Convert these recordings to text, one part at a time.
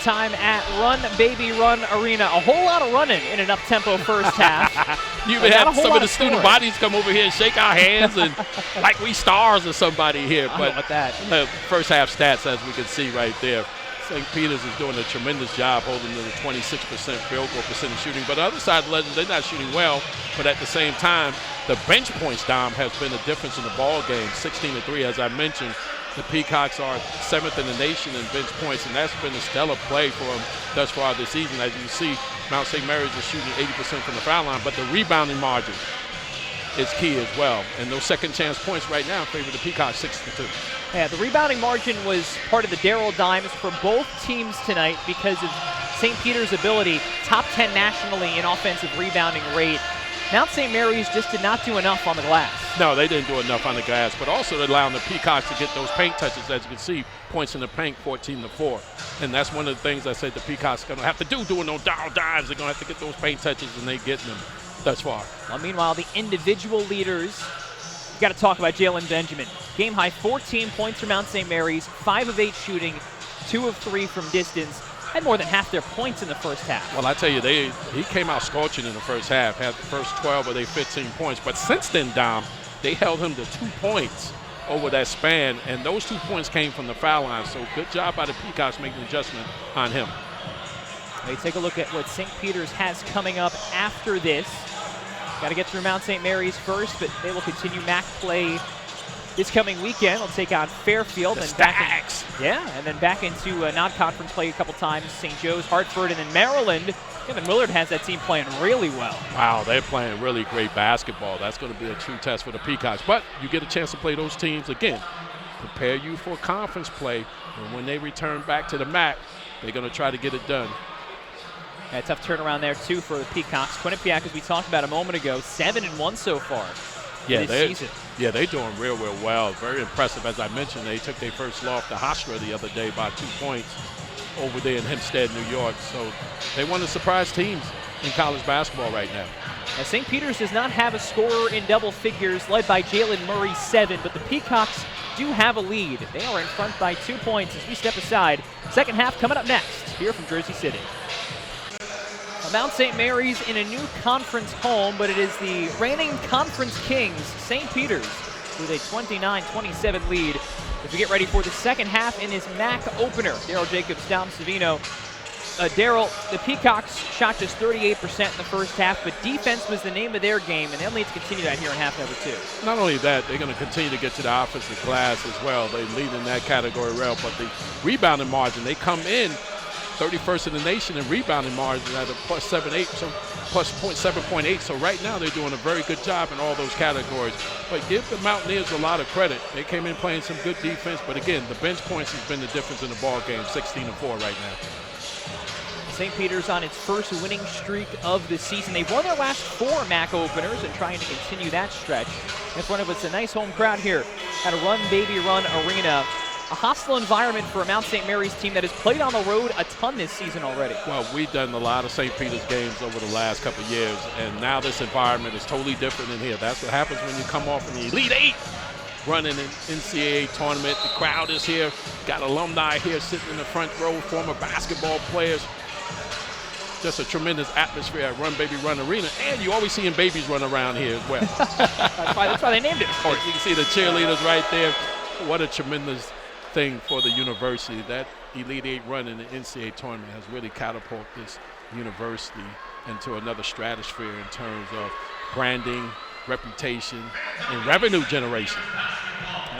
time at Run Baby Run Arena. A whole lot of running in an up-tempo first half. You even have some of the student bodies come over here and shake our hands and like we stars or somebody here. But that. The first half stats, as we can see right there, St. Peter's is doing a tremendous job holding to the 26% field goal percentage shooting. But the other side of the legend, they're not shooting well. But at the same time, the bench points, Dom, has been a difference in the ball game. 16-3, as I mentioned. The Peacocks are 7th in the nation in bench points, and that's been a stellar play for them thus far this season. As you see, Mount St. Mary's is shooting 80% from the foul line, but the rebounding margin is key as well. And those second chance points right now favor the Peacocks 6-2. Yeah, the rebounding margin was part of the Darryl Dimes for both teams tonight because of St. Peter's ability, top 10 nationally in offensive rebounding rate. Mount St. Mary's just did not do enough on the glass. No, they didn't do enough on the glass, but also allowing the Peacocks to get those paint touches. As you can see, points in the paint, 14-4. And that's one of the things I said the Peacocks are going to have to do, doing those Darryl Dimes. They're going to have to get those paint touches, and they're getting them thus far. Well, meanwhile, the individual leaders, you've got to talk about Jalen Benjamin. Game high 14 points for Mount St. Mary's, 5 of 8 shooting, 2 of 3 from distance. Had more than half their points in the first half. Well, I tell you, he came out scorching in the first half, had the first 12 of their 15 points. But since then, Dom, they held him to 2 points over that span, and those 2 points came from the foul line. So good job by the Peacocks making an adjustment on him. They take a look at what St. Peter's has coming up after this. Got to get through Mount St. Mary's first, but they will continue MAC play this coming weekend. They'll take on Fairfield and then back into non-conference play a couple times. St. Joe's, Hartford, and then Maryland. Kevin Willard has that team playing really well. Wow, they're playing really great basketball. That's going to be a true test for the Peacocks. But you get a chance to play those teams again. Prepare you for conference play, and when they return back to the MAC, they're going to try to get it done. Yeah, tough turnaround there, too, for the Peacocks. Quinnipiac, as we talked about a moment ago, 7-1 so far this season. Yeah, they're doing real well. Very impressive. As I mentioned, they took their first loss to Hofstra the other day by 2 points over there in Hempstead, New York. So they one of the surprise teams in college basketball right now. Now, St. Peter's does not have a scorer in double figures, led by Jalen Murray, 7, but the Peacocks do have a lead. They are in front by 2 points as we step aside. Second half coming up next here from Jersey City. Mount St. Mary's in a new conference home, but it is the reigning conference kings, St. Peter's, with a 29-27 lead. As we get ready for the second half in his MAC opener, Daryl Jacobs, Dom Savino. Daryl, the Peacocks shot just 38% in the first half, but defense was the name of their game, and they'll need to continue that here in half number 2. Not only that, they're going to continue to get to the offensive glass as well. They lead in that category well, but the rebounding margin, they come in 31st in the nation in rebounding margin at a plus 7.8, so plus 7.8. So right now they're doing a very good job in all those categories. But give the Mountaineers a lot of credit. They came in playing some good defense, but again, the bench points has been the difference in the ball game, 16-4 right now. St. Peter's on its first winning streak of the season. They've won their last 4 MAC openers and trying to continue that stretch. In front of us, a nice home crowd here at a Run Baby Run Arena. A hostile environment for a Mount St. Mary's team that has played on the road a ton this season already. Well, we've done a lot of St. Peter's games over the last couple of years, and now this environment is totally different in here. That's what happens when you come off in the Elite 8, running an NCAA tournament. The crowd is here. Got alumni here sitting in the front row, former basketball players. Just a tremendous atmosphere at Run Baby Run Arena, and you always seeing babies run around here as well. That's why they named it, of course. You can see the cheerleaders right there. What a tremendous thing for the university. That Elite 8 run in the NCAA tournament has really catapulted this university into another stratosphere in terms of branding, reputation, and revenue generation.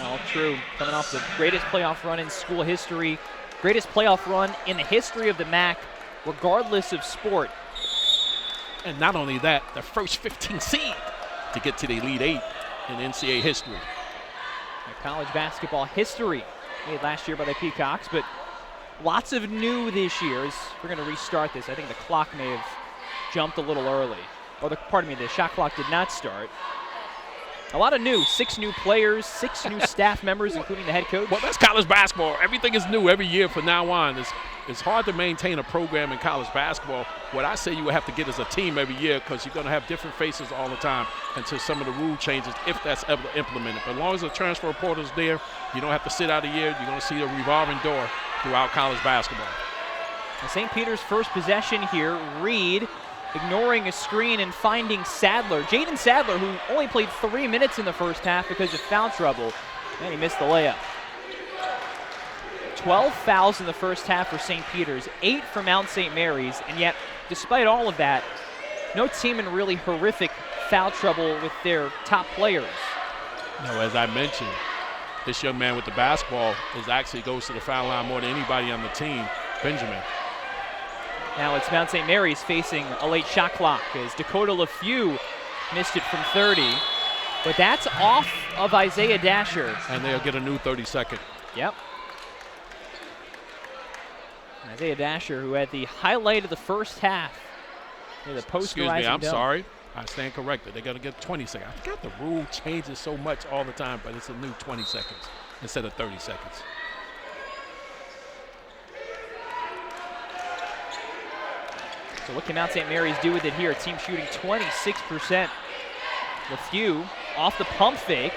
All true. Coming off the greatest playoff run in school history, greatest playoff run in the history of the MAC, regardless of sport. And not only that, the first 15 seed to get to the Elite 8 in NCAA history. College basketball history made last year by the Peacocks, but lots of new this year. As we're going to restart this, I think the clock may have jumped a little early. Or the shot clock did not start. A lot of new, 6 new players, 6 new staff members, including the head coach. Well, that's college basketball. Everything is new every year from now on. It's hard to maintain a program in college basketball. What I say you will have to get as a team every year, because you're going to have different faces all the time until some of the rule changes, if that's ever implemented. But as long as the transfer portal is there, you don't have to sit out a year. You're going to see a revolving door throughout college basketball. St. Peter's first possession here. Reed ignoring a screen and finding Sadler. Jaden Sadler, who only played 3 minutes in the first half because of foul trouble, and he missed the layup. 12 fouls in the first half for St. Peter's, 8 for Mount St. Mary's, and yet, despite all of that, no team in really horrific foul trouble with their top players. No, as I mentioned, this young man with the basketball actually goes to the foul line more than anybody on the team, Benjamin. Now it's Mount St. Mary's facing a late shot clock as Dakota LaFew missed it from 30. But that's off of Isaiah Dasher. And they'll get a new 30-second. Yep. Isaiah Dasher, who had the highlight of the first half. The Excuse me, I'm sorry. I stand corrected. They're going to get 20 seconds. I forgot the rule changes so much all the time, but it's a new 20 seconds instead of 30 seconds. So what can Mount St. Mary's do with it here? A team shooting 26%. LaFew off the pump fake.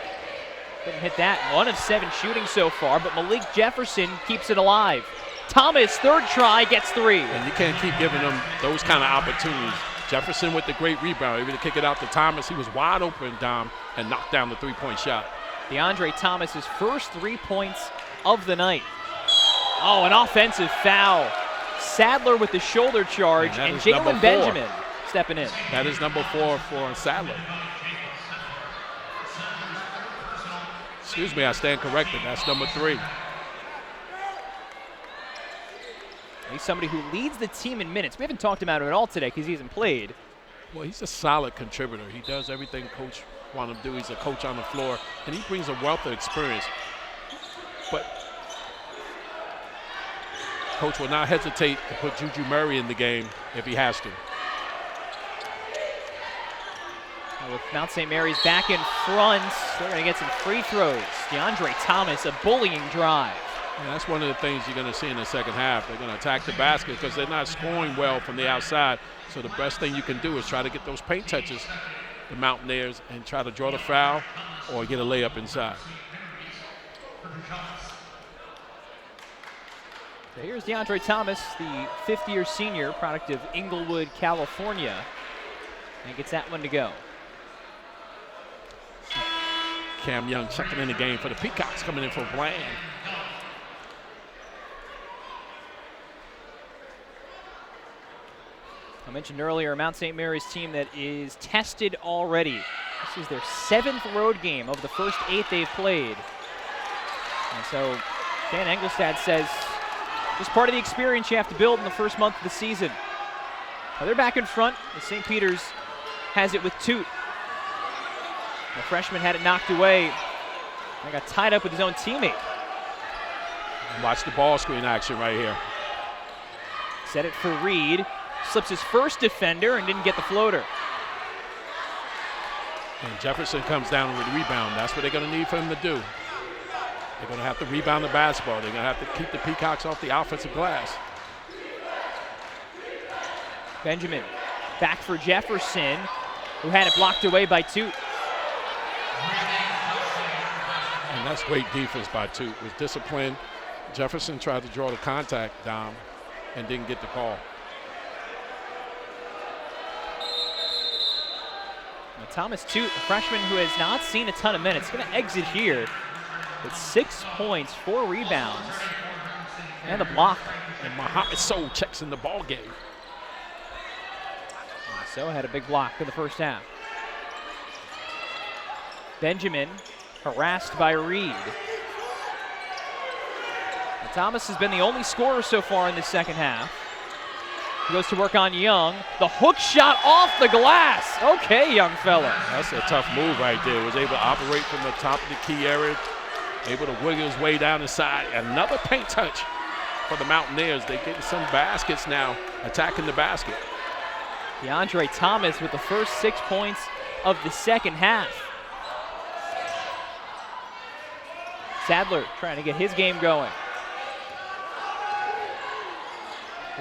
Didn't hit that. 1 of 7 shooting so far, but Malik Jefferson keeps it alive. Thomas, third try, gets 3. And you can't keep giving them those kind of opportunities. Jefferson with the great rebound, able to kick it out to Thomas. He was wide open, Dom, and knocked down the three-point shot. DeAndre Thomas's first 3 points of the night. Oh, an offensive foul. Sadler with the shoulder charge, and Jalen Benjamin stepping in. That is number 4 for Sadler. Excuse me, I stand corrected. That's number 3. He's somebody who leads the team in minutes. We haven't talked about him at all today because he hasn't played. Well, he's a solid contributor. He does everything coach wants him to do. He's a coach on the floor, and he brings a wealth of experience. But coach will not hesitate to put Juju Murray in the game if he has to. Now with Mount St. Mary's back in front, they're going to get some free throws. DeAndre Thomas, a bullying drive. And that's one of the things you're going to see in the second half. They're going to attack the basket because they're not scoring well from the outside. So the best thing you can do is try to get those paint touches, the Mountaineers, and try to draw the foul or get a layup inside. So here's DeAndre Thomas, the fifth-year senior, product of Inglewood, California, and gets that one to go. Cam Young checking in the game for the Peacocks, coming in for Bland. I mentioned earlier, Mount St. Mary's team that is tested already. This is their 7th road game of the first 8 they've played. And so Dan Engelstad says, just part of the experience you have to build in the first month of the season. Now they're back in front as St. Peter's has it with Toot. The freshman had it knocked away and got tied up with his own teammate. Watch the ball screen action right here. Set it for Reed. Slips his first defender and didn't get the floater. And Jefferson comes down with the rebound. That's what they're going to need for him to do. They're going to have to rebound the basketball. They're going to have to keep the Peacocks off the offensive glass. Benjamin back for Jefferson, who had it blocked away by Toot. And that's great defense by Toot. With discipline, Jefferson tried to draw the contact down and didn't get the call. Now, Thomas Toot, a freshman who has not seen a ton of minutes, going to exit here with 6 points, 4 rebounds, and a block. And Mohamed Sow checks in the ball game. And Sow had a big block in the first half. Benjamin harassed by Reed. Now, Thomas has been the only scorer so far in the second half. He goes to work on Young. The hook shot off the glass. Okay, young fella. That's a tough move right there. Was able to operate from the top of the key area, able to wiggle his way down the side. Another paint touch for the Mountaineers. They're getting some baskets now, attacking the basket. DeAndre Thomas with the first 6 points of the second half. Sadler trying to get his game going.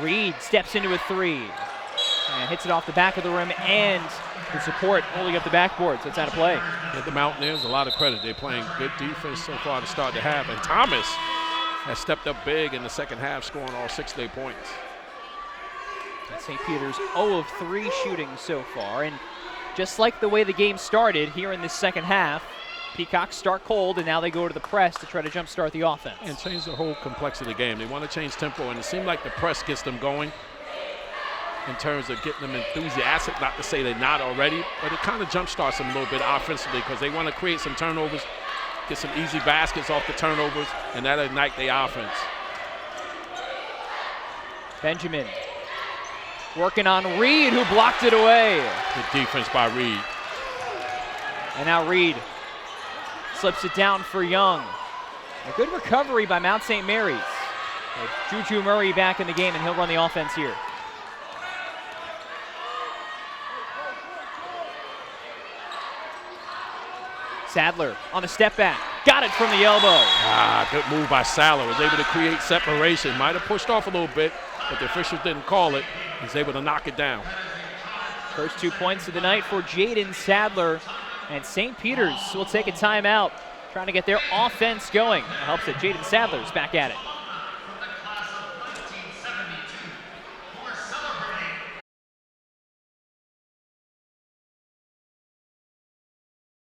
Reed steps into a 3 and hits it off the back of the rim and the support holding up the backboard, so it's out of play. Give the Mountaineers a lot of credit. They're playing good defense so far to start the half, and Thomas has stepped up big in the second half, scoring all 6 of their points. St. Peter's 0 of 3 shooting so far, and just like the way the game started here in this second half, Peacocks start cold, and now they go to the press to try to jumpstart the offense. And change the whole complexity of the game. They want to change tempo, and it seemed like the press gets them going in terms of getting them enthusiastic, not to say they're not already, but it kind of jumpstarts them a little bit offensively because they want to create some turnovers, get some easy baskets off the turnovers, and that'll ignite their offense. Benjamin working on Reed, who blocked it away. Good defense by Reed. And now Reed slips it down for Young. A good recovery by Mount St. Mary's. Juju Murray back in the game, and he'll run the offense here. Sadler on the step back. Got it from the elbow. Good move by Sadler. Was able to create separation. Might have pushed off a little bit, but the officials didn't call it. He's able to knock it down. First 2 points of the night for Jaden Sadler. And St. Peter's will take a timeout, trying to get their offense going. It helps that Jaden Sadler's back at it.